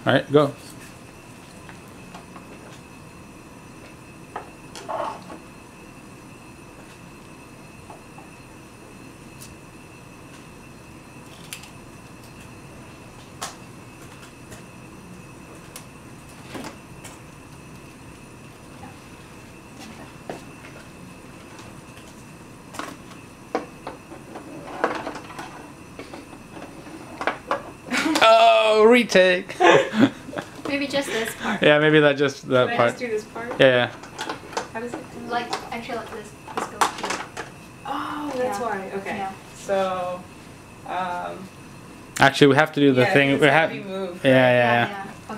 All right, go. Oh, retake. Maybe just this part. Yeah, maybe that just that Can I part. just do this part? Yeah, How does it go? Like, actually, like this goes here. Oh, that's Yeah. why. Okay. Yeah. So, Actually, we have to do the yeah, thing. it's We gotta have. be moved. Yeah, yeah, Yeah, yeah. yeah.